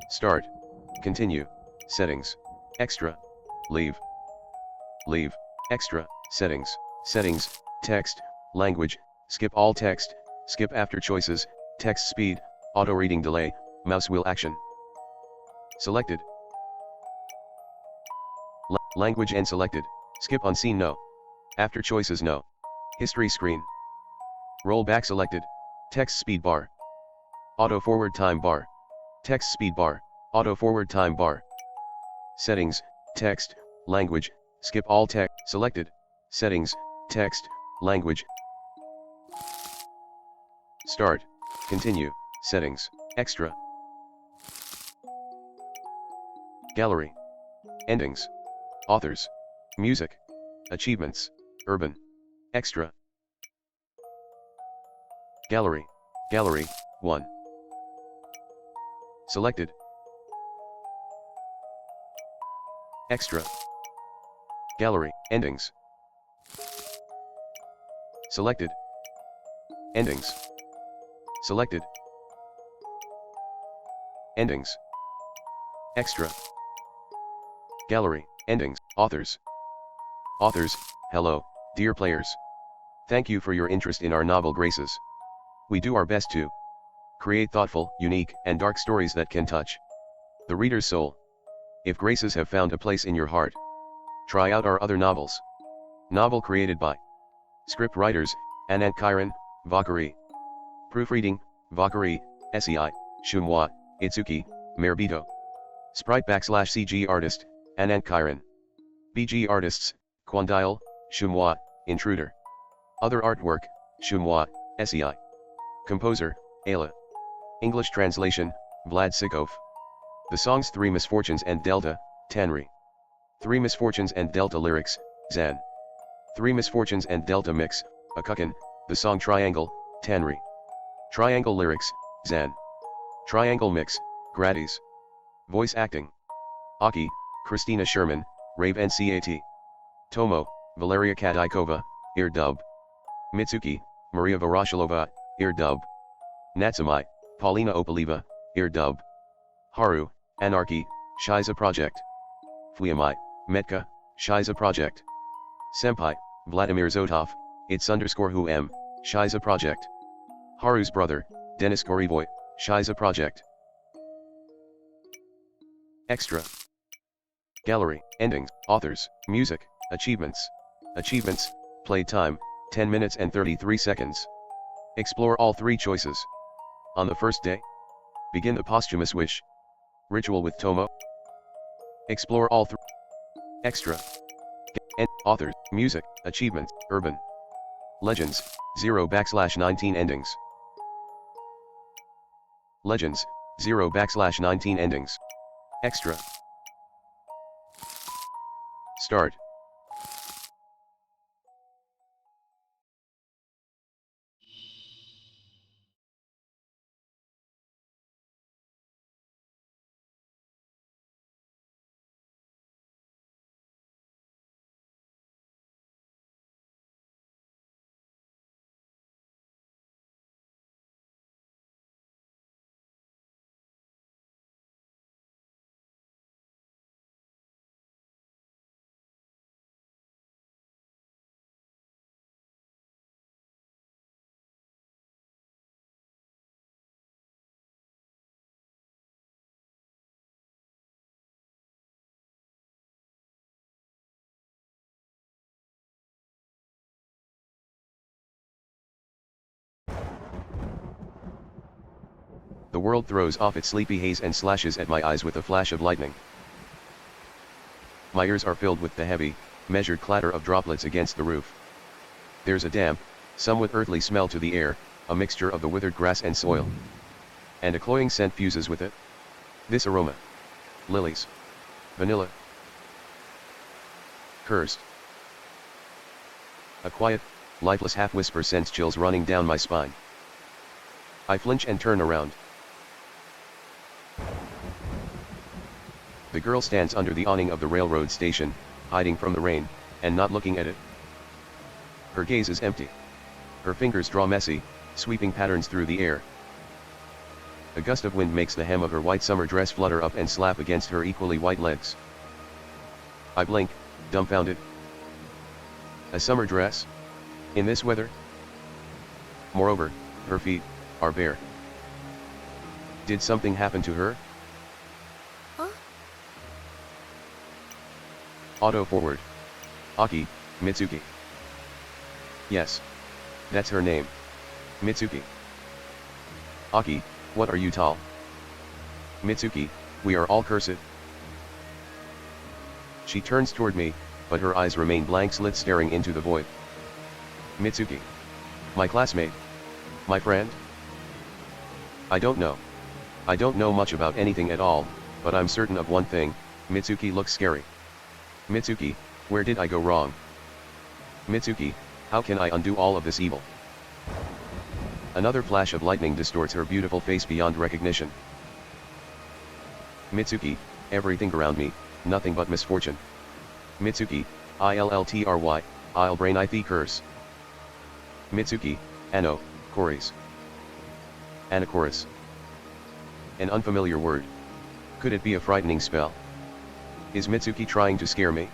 Start. Continue. Settings. Extra. Leave. Leave. Extra. Settings. Settings. Text. Language. Skip all text. Skip after choices. Text speed. Auto reading delay. Mouse wheel action. Selected. Language and selected. Skip on scene no. After choices no. History screen. Roll back selected. Text speed bar. Auto forward time bar. Text speed bar. Auto forward time bar. Settings. Text. Language. Skip all text. Selected. Settings. Text. Language. Start. Continue. Settings. Extra. Gallery. Endings. Authors. Music. Achievements. Urban. Extra. Gallery. Gallery. 1. Selected. Extra. Gallery. Endings. Selected. Endings. Selected. Endings. Extra. Gallery. Endings. Authors. Authors. Hello, dear players. Thank you for your interest in our novel Graces. We do our best to create thoughtful, unique, and dark stories that can touch the reader's soul. If Graces have found a place in your heart, try out our other novels. Novel created by script writers, Anant Kiran, Vakari. Proofreading, Vakari, SEI, Shumwa, Itsuki, Merbito. Sprite /CG artist, Anant Kiran. BG artists, Quandile, Shumwa, Intruder. Other artwork, Shumwa, SEI. Composer, Ayla. English translation, Vlad Sikov. The songs 3 Misfortunes and Delta, Tanri. 3 Misfortunes and Delta lyrics, Zan. 3 Misfortunes and Delta mix, Akukan. The song Triangle, Tanri. Triangle lyrics, Zan. Triangle mix, Gratis. Voice acting. Aki, Christina Sherman, Rave NCAT. Tomo, Valeria Kadykova, ear dub. Mitsuki, Maria Voroshilova, ear dub. Natsumai, Paulina Opaliva, ear dub. Haru, Anarchy, Shiza Project. Fuyamai, Metka, Shiza Project. Senpai, Vladimir Zotov, it's_who m, Shiza Project. Haru's brother, Denis Gorivoy, Shiza Project. Extra. Gallery, endings, authors, music, achievements. Achievements, play time, 10 minutes and 33 seconds. Explore all 3 choices. On the first day, begin the posthumous wish. Ritual with Tomo. Explore all 3. Extra. Authors, music, achievements, urban. Legends, 0/19 endings. Legends, 0/19 endings. Extra. Start. The world throws off its sleepy haze and slashes at my eyes with a flash of lightning. My ears are filled with the heavy, measured clatter of droplets against the roof. There's a damp, somewhat earthly smell to the air, a mixture of the withered grass and soil. And a cloying scent fuses with it. This aroma. Lilies. Vanilla. Cursed. A quiet, lifeless half-whisper sends chills running down my spine. I flinch and turn around. The girl stands under the awning of the railroad station, hiding from the rain, and not looking at it. Her gaze is empty. Her fingers draw messy, sweeping patterns through the air. A gust of wind makes the hem of her white summer dress flutter up and slap against her equally white legs. I blink, dumbfounded. A summer dress? In this weather? Moreover, her feet are bare. Did something happen to her? Huh? Auto forward. Aki, Mitsuki. Yes. That's her name. Mitsuki. Aki, what are you tall? Mitsuki, we are all cursed. She turns toward me, but her eyes remain blank slits staring into the void. Mitsuki. My classmate. My friend? I don't know. I don't know much about anything at all, but I'm certain of one thing, Mitsuki looks scary. Mitsuki, where did I go wrong? Mitsuki, how can I undo all of this evil? Another flash of lightning distorts her beautiful face beyond recognition. Mitsuki, everything around me, nothing but misfortune. Mitsuki, ILLTRY, I'll brain I thee curse. Mitsuki, Ano, Chorus. Anachoris. An unfamiliar word. Could it be a frightening spell? Is Mitsuki trying to scare me?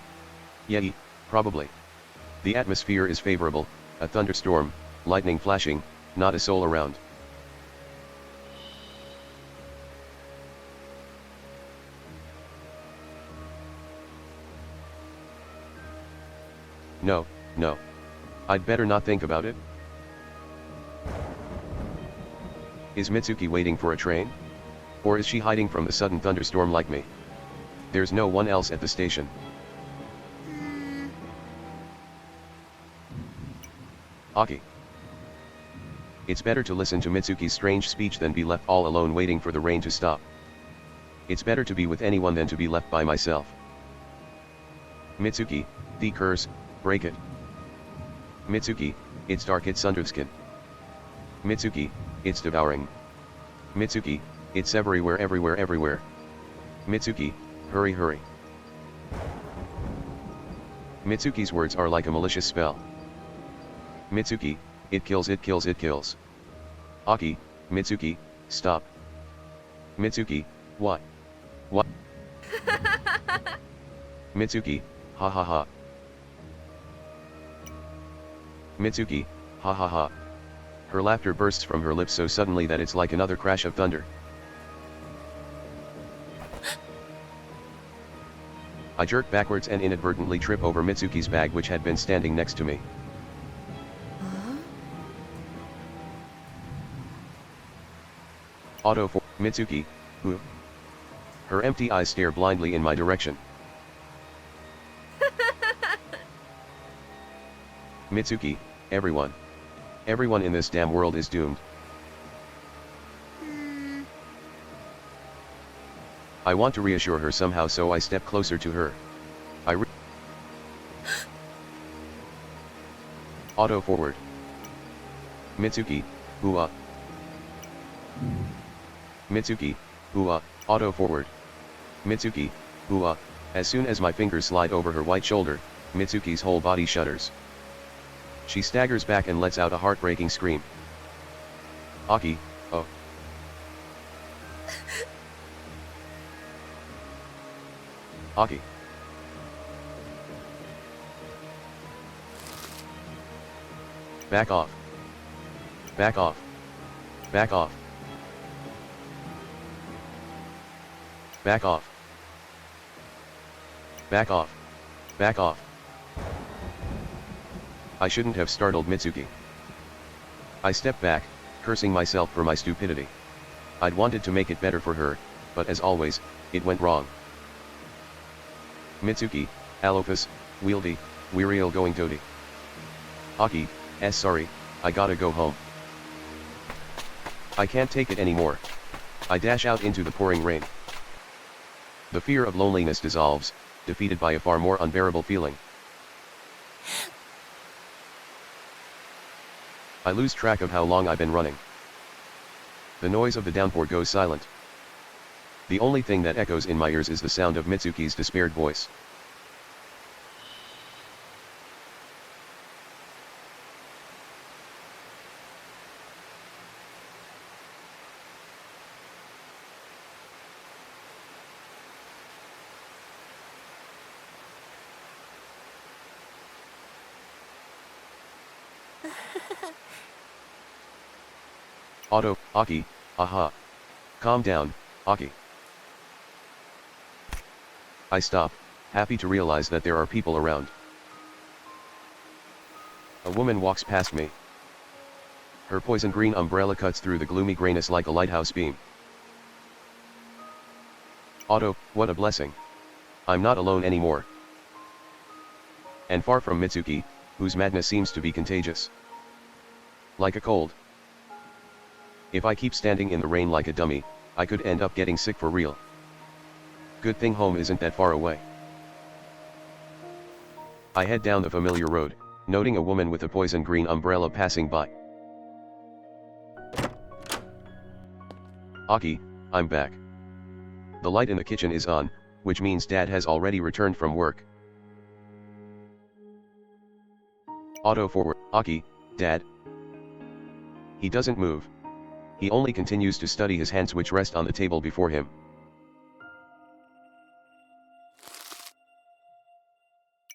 Yeah, probably. The atmosphere is favorable, a thunderstorm, lightning flashing, not a soul around. No, no. I'd better not think about it. Is Mitsuki waiting for a train? Or is she hiding from the sudden thunderstorm like me? There's no one else at the station. Aki. It's better to listen to Mitsuki's strange speech than be left all alone waiting for the rain to stop. It's better to be with anyone than to be left by myself. Mitsuki, the curse, break it. Mitsuki, it's dark, it's underskin. Mitsuki, it's devouring. Mitsuki, it's everywhere, everywhere, everywhere. Mitsuki, hurry, hurry. Mitsuki's words are like a malicious spell. Mitsuki, it kills, it kills, it kills. Aki, Mitsuki, stop. Mitsuki, what? What? Mitsuki, ha ha ha. Mitsuki, ha ha ha. Her laughter bursts from her lips so suddenly that it's like another crash of thunder. I jerk backwards and inadvertently trip over Mitsuki's bag, which had been standing next to me. Auto for Mitsuki, who? Her empty eyes stare blindly in my direction. Mitsuki, everyone. Everyone in this damn world is doomed. I want to reassure her somehow, so I step closer to her. Auto forward. Mitsuki, hua. Mitsuki, hua, auto forward. Mitsuki, hua. As soon as my fingers slide over her white shoulder, Mitsuki's whole body shudders. She staggers back and lets out a heartbreaking scream. Aki, oh. Aki. Back off. Back off. Back off. Back off. Back off. Back off. I shouldn't have startled Mitsuki. I stepped back, cursing myself for my stupidity. I'd wanted to make it better for her, but as always, it went wrong. Mitsuki, Alophus, Wieldy, We'real going toady. Aki, sorry, I gotta go home. I can't take it anymore. I dash out into the pouring rain. The fear of loneliness dissolves, defeated by a far more unbearable feeling. I lose track of how long I've been running. The noise of the downpour goes silent. The only thing that echoes in my ears is the sound of Mitsuki's despaired voice. Auto, Aki, aha. Calm down, Aki. I stop, happy to realize that there are people around. A woman walks past me. Her poison green umbrella cuts through the gloomy grayness like a lighthouse beam. Auto, what a blessing. I'm not alone anymore. And far from Mitsuki, whose madness seems to be contagious. Like a cold. If I keep standing in the rain like a dummy, I could end up getting sick for real. Good thing home isn't that far away. I head down the familiar road, noting a woman with a poison green umbrella passing by. Aki, I'm back. The light in the kitchen is on, which means Dad has already returned from work. Auto forward, Aki, Dad. He doesn't move. He only continues to study his hands which rest on the table before him.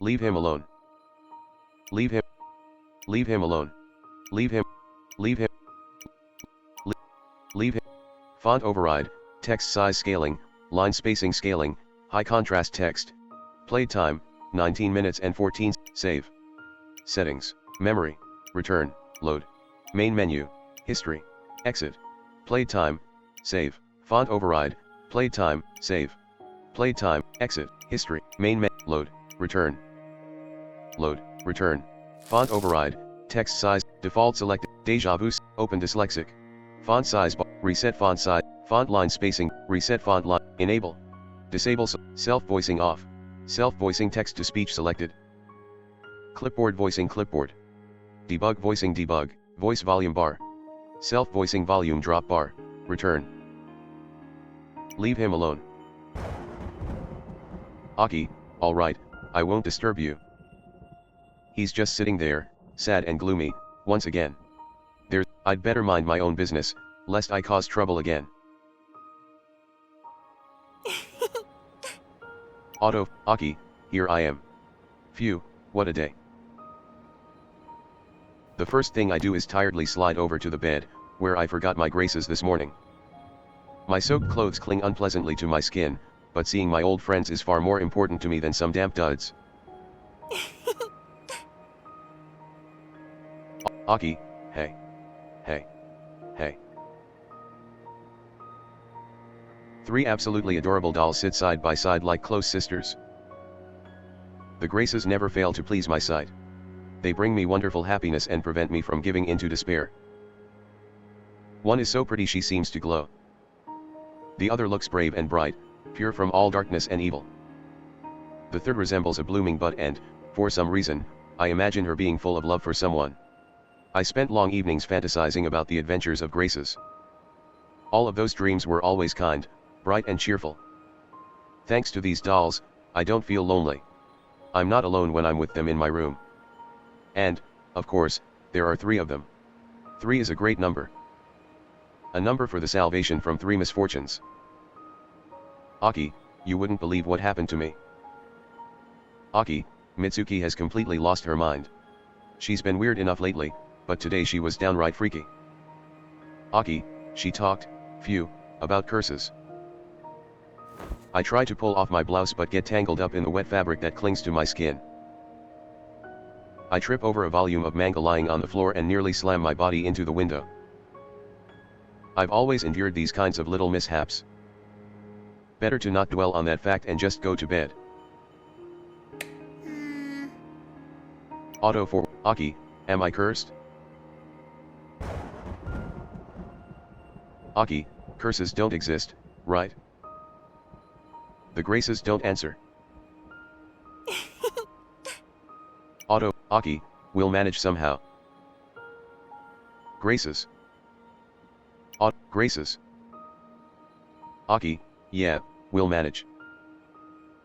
Leave him alone. Leave him. Leave him alone. Leave him. Leave him. Leave him. Font override, text size scaling, line spacing scaling, high contrast text. Play time, 19 minutes and 14, save. Settings, memory, return, load. Main menu, history, exit. Play time, save. Font override, play time, save. Play time, exit, history, main menu, load, return. Load, return. Font override, text size, default selected, deja vu, open dyslexic. Font size, reset font size, font line spacing, reset font line, enable. Disable self-voicing off, self-voicing text-to-speech selected. Clipboard voicing clipboard. Debug voicing debug, voice volume bar. Self-voicing volume drop bar, return. Leave him alone. Aki, alright, I won't disturb you. He's just sitting there, sad and gloomy, once again. I'd better mind my own business, lest I cause trouble again. Auto, Aki, here I am. Phew, what a day. The first thing I do is tiredly slide over to the bed, where I forgot my graces this morning. My soaked clothes cling unpleasantly to my skin, but seeing my old friends is far more important to me than some damp duds. Aki, hey. Hey. Hey. 3 absolutely adorable dolls sit side by side like close sisters. The graces never fail to please my sight. They bring me wonderful happiness and prevent me from giving into despair. One is so pretty she seems to glow. The other looks brave and bright, pure from all darkness and evil. The third resembles a blooming bud and, for some reason, I imagine her being full of love for someone. I spent long evenings fantasizing about the adventures of graces. All of those dreams were always kind, bright and cheerful. Thanks to these dolls, I don't feel lonely. I'm not alone when I'm with them in my room. And, of course, there are 3 of them. 3 is a great number. A number for the salvation from 3 misfortunes. Aki, you wouldn't believe what happened to me. Aki, Mitsuki has completely lost her mind. She's been weird enough lately, but today she was downright freaky. Aki, she talked, phew, about curses. I try to pull off my blouse but get tangled up in the wet fabric that clings to my skin. I trip over a volume of manga lying on the floor and nearly slam my body into the window. I've always endured these kinds of little mishaps. Better to not dwell on that fact and just go to bed. Auto for Aki, am I cursed? Aki, curses don't exist, right? The graces don't answer. Auto, Aki, we'll manage somehow. Graces. Graces. Aki, yeah, we'll manage.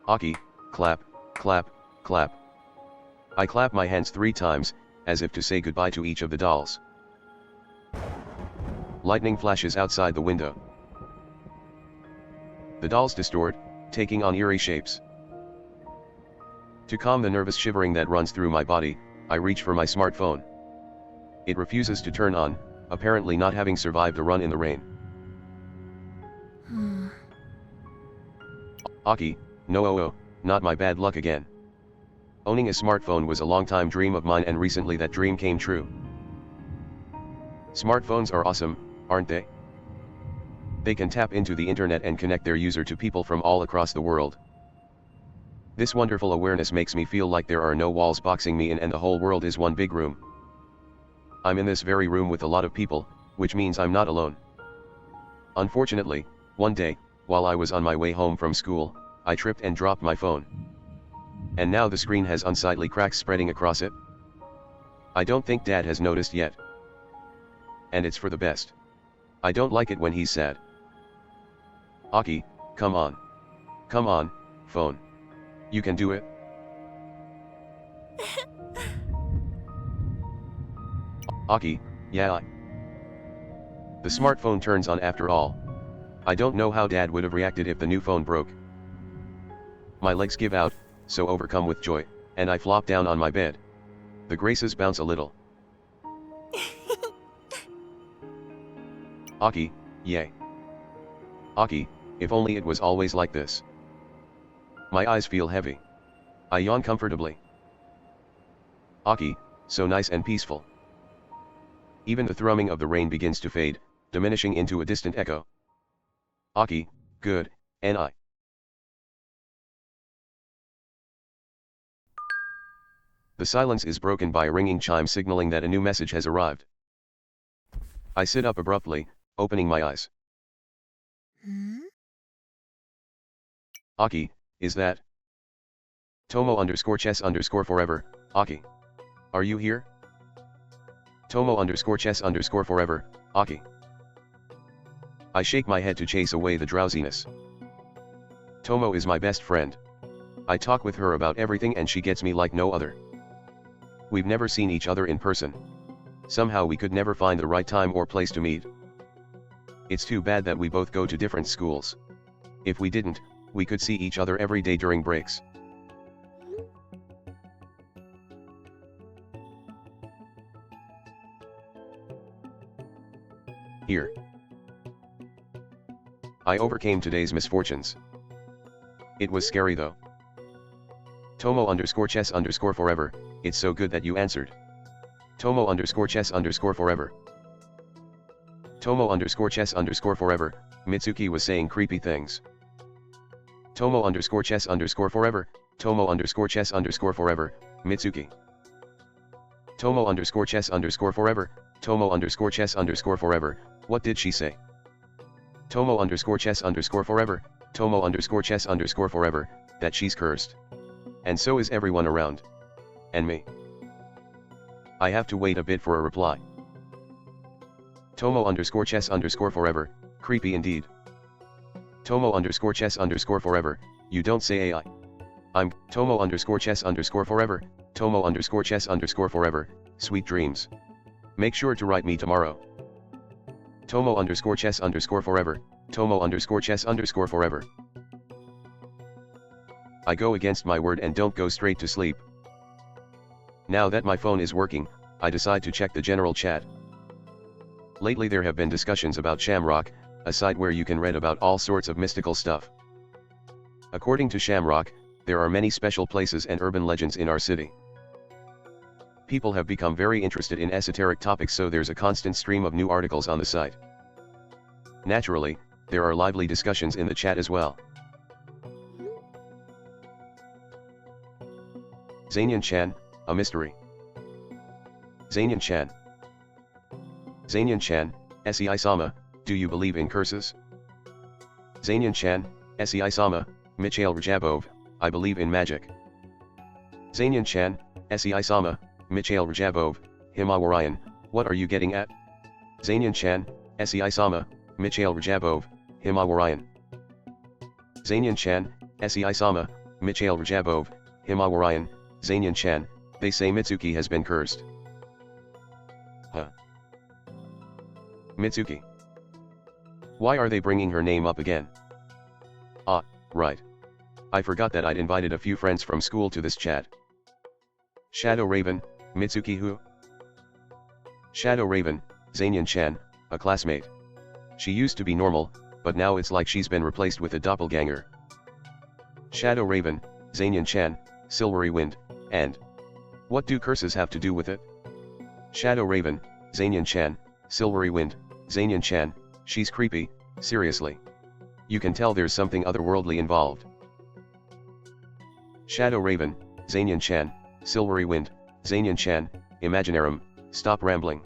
Aki, clap, clap, clap. I clap my hands 3 times, as if to say goodbye to each of the dolls. Lightning flashes outside the window. The dolls distort, taking on eerie shapes. To calm the nervous shivering that runs through my body, I reach for my smartphone. It refuses to turn on, apparently not having survived a run in the rain. Aki, no not my bad luck again. Owning a smartphone was a long-time dream of mine and recently that dream came true. Smartphones are awesome, aren't they? They can tap into the internet and connect their user to people from all across the world. This wonderful awareness makes me feel like there are no walls boxing me in and the whole world is one big room. I'm in this very room with a lot of people, which means I'm not alone. Unfortunately, one day, while I was on my way home from school, I tripped and dropped my phone. And now the screen has unsightly cracks spreading across it. I don't think Dad has noticed yet. And it's for the best. I don't like it when he's sad. Aki, come on. Come on, phone. You can do it. Aki, yeah. The smartphone turns on after all. I don't know how Dad would have reacted if the new phone broke. My legs give out, so overcome with joy, and I flop down on my bed. The graces bounce a little. Aki, yay. Aki, if only it was always like this. My eyes feel heavy. I yawn comfortably. Aki, so nice and peaceful. Even the thrumming of the rain begins to fade, diminishing into a distant echo. Aki, good, and I. The silence is broken by a ringing chime signaling that a new message has arrived. I sit up abruptly, opening my eyes. Aki, is that? Tomo_chess_forever, Aki. Are you here? Tomo_chess_forever, Aki. I shake my head to chase away the drowsiness. Tomo is my best friend. I talk with her about everything and she gets me like no other. We've never seen each other in person. Somehow we could never find the right time or place to meet. It's too bad that we both go to different schools. If we didn't, we could see each other every day during breaks. Here. I overcame today's misfortunes. It was scary though. Tomo_chess_forever, it's so good that you answered. Tomo_chess_forever. Tomo_chess_forever, Mitsuki was saying creepy things. Tomo_chess_forever, Tomo_chess_forever, Mitsuki. Tomo_chess_forever, Tomo_chess_forever, what did she say? Tomo_chess_forever, Tomo_chess_forever, that she's cursed. And so is everyone around. And me. I have to wait a bit for a reply. Tomo_chess_forever, creepy indeed. Tomo_chess_forever, you don't say AI. I'm Tomo_chess_forever, Tomo_chess_forever, sweet dreams. Make sure to write me tomorrow. Tomo_chess_forever, Tomo_chess_forever. I go against my word and don't go straight to sleep. Now that my phone is working, I decide to check the general chat. Lately there have been discussions about Shamrock, a site where you can read about all sorts of mystical stuff. According to Shamrock, there are many special places and urban legends in our city. People have become very interested in esoteric topics, so there's a constant stream of new articles on the site. Naturally, there are lively discussions in the chat as well. Zanyan-chan, a mystery. Zanyan-chan. Zanyan-chan, Sei-sama, do you believe in curses? Zanyan-chan, Sei-sama, Mikhail Rajabov, I believe in magic. Zanyan-chan, Sei-sama, Mikhail Rajabov, Himawarian, what are you getting at? Zanyan-chan, Sei-sama, Mikhail Rajabov, Himawarian. Zanyan-chan, Sei-sama, Mikhail Rajabov, Himawarian, Zanyan-chan, they say Mitsuki has been cursed. Huh? Mitsuki. Why are they bringing her name up again? Ah, right. I forgot that I'd invited a few friends from school to this chat. Shadow Raven, Mitsuki who? Shadow Raven, Zanyan-chan, a classmate. She used to be normal, but now it's like she's been replaced with a doppelganger. Shadow Raven, Zanyan-chan, Silvery Wind, and... what do curses have to do with it? Shadow Raven, Zanyan-chan, Silvery Wind, Zanyan-chan, she's creepy, seriously. You can tell there's something otherworldly involved. Shadow Raven, Zanyan-chan, Silvery Wind, Zanyan-chan, Imaginarum, stop rambling.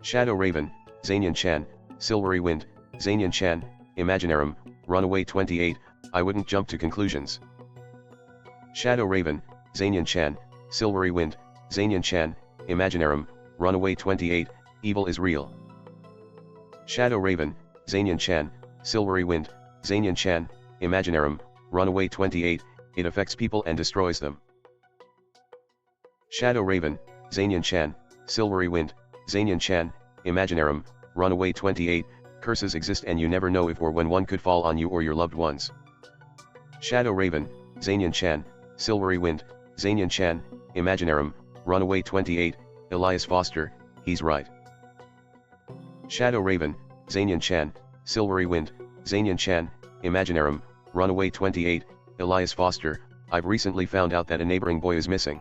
Shadow Raven, Zanyan-chan, Silvery Wind, Zanyan-chan, Imaginarum, Runaway 28, I wouldn't jump to conclusions. Shadow Raven, Zanyan-chan, Silvery Wind, Zanyan-chan, Imaginarum, Runaway 28, evil is real. Shadow Raven, Zanyan-chan, Silvery Wind, Zanyan-chan, Imaginarum, Runaway 28, it affects people and destroys them. Shadow Raven, Zanyan-chan, Silvery Wind, Zanyan-chan, Imaginarum, Runaway 28, curses exist and you never know if or when one could fall on you or your loved ones. Shadow Raven, Zanyan-chan, Silvery Wind, Zanyan-chan, Imaginarum, Runaway 28, Elias Foster, he's right. Shadow Raven, Zanyan-chan, Silvery Wind, Zanyan-chan, Imaginarum, Runaway 28, Elias Foster, I've recently found out that a neighboring boy is missing.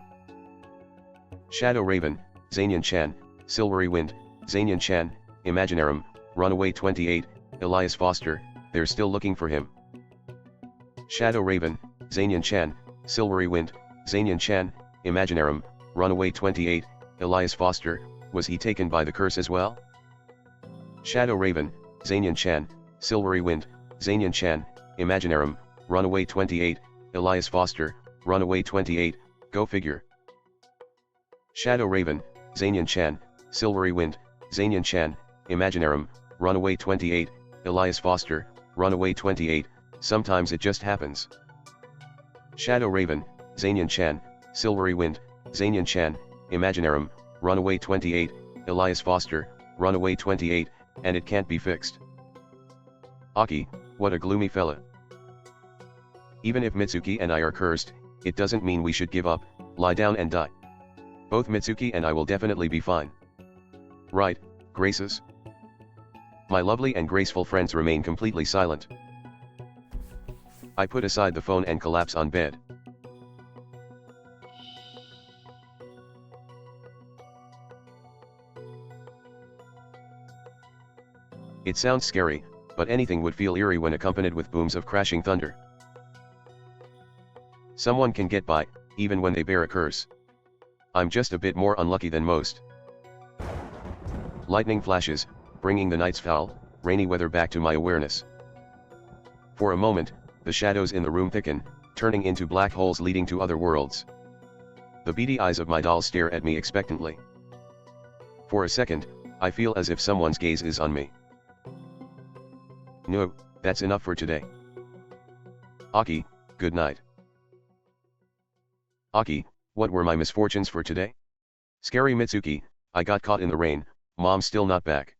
Shadow Raven, Zanyan-chan, Silvery Wind, Zanyan-chan, Imaginarum, Runaway 28, Elias Foster, they're still looking for him. Shadow Raven, Zanyan-chan, Silvery Wind, Zanyan-chan, Imaginarum, Runaway 28, Elias Foster, was he taken by the curse as well? Shadow Raven, Zanyan-chan, Silvery Wind, Zanyan-chan, Imaginarum, Runaway 28, Elias Foster, Runaway 28, go figure. Shadow Raven, Zanyan-chan, Silvery Wind, Zanyan-chan, Imaginarum, Runaway 28, Elias Foster, Runaway 28, sometimes it just happens. Shadow Raven, Zanyan-chan, Silvery Wind, Zanyan-chan, Imaginarum, Runaway 28, Elias Foster, Runaway 28, and it can't be fixed. Aki, what a gloomy fella. Even if Mitsuki and I are cursed, it doesn't mean we should give up, lie down and die. Both Mitsuki and I will definitely be fine. Right, Graces? My lovely and graceful friends remain completely silent. I put aside the phone and collapse on bed. It sounds scary, but anything would feel eerie when accompanied with booms of crashing thunder. Someone can get by, even when they bear a curse. I'm just a bit more unlucky than most. Lightning flashes, bringing the night's foul, rainy weather back to my awareness. For a moment, the shadows in the room thicken, turning into black holes leading to other worlds. The beady eyes of my doll stare at me expectantly. For a second, I feel as if someone's gaze is on me. No, that's enough for today. Aki, good night. Aki, what were my misfortunes for today? Scary Mitsuki, I got caught in the rain, Mom's still not back.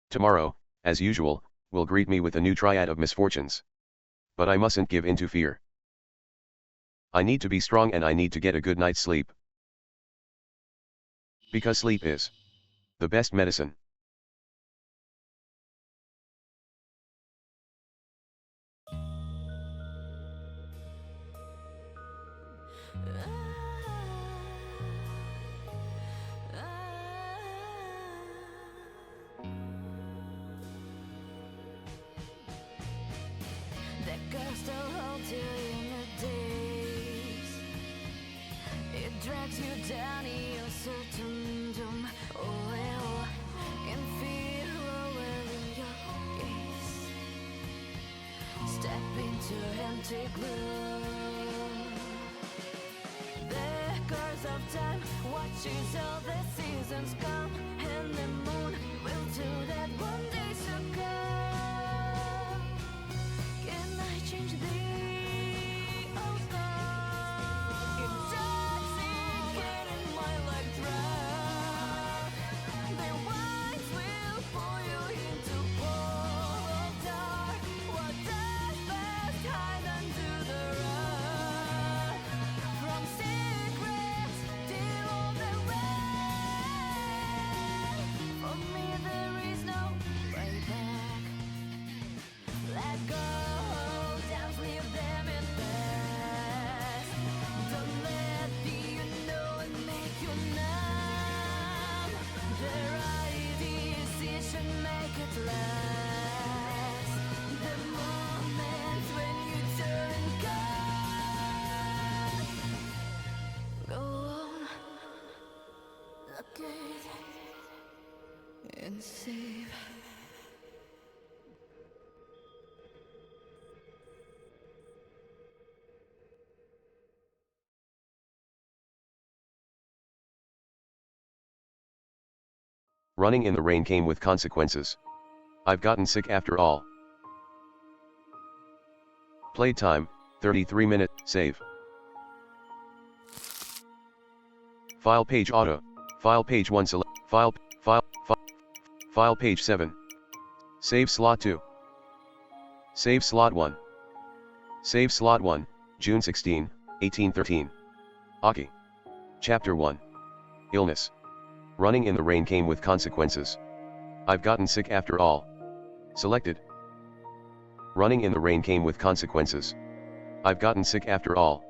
Tomorrow, as usual, will greet me with a new triad of misfortunes. But I mustn't give in to fear. I need to be strong and I need to get a good night's sleep. Because sleep is the best medicine. That girl still holds you in the days. It drags you down in your certain doom. Oh, in fear in your gaze. Step into empty gloom. The curse of time watches all the seasons come, and the moon will do that one day succumb. Can I change the outcome? It doesn't get in my like drag. The winds will pull you into pool of dark. What does best hide under the rug? From secrets till all the rest. Save. Running in the rain came with consequences. I've gotten sick after all. Playtime, 33 minute, save. File page auto, file page 1 select, file page 7. Save slot 2. Save slot 1. Save slot 1, June 16, 1813. Aki. Chapter 1. Illness. Running in the rain came with consequences. I've gotten sick after all. Selected. Running in the rain came with consequences. I've gotten sick after all.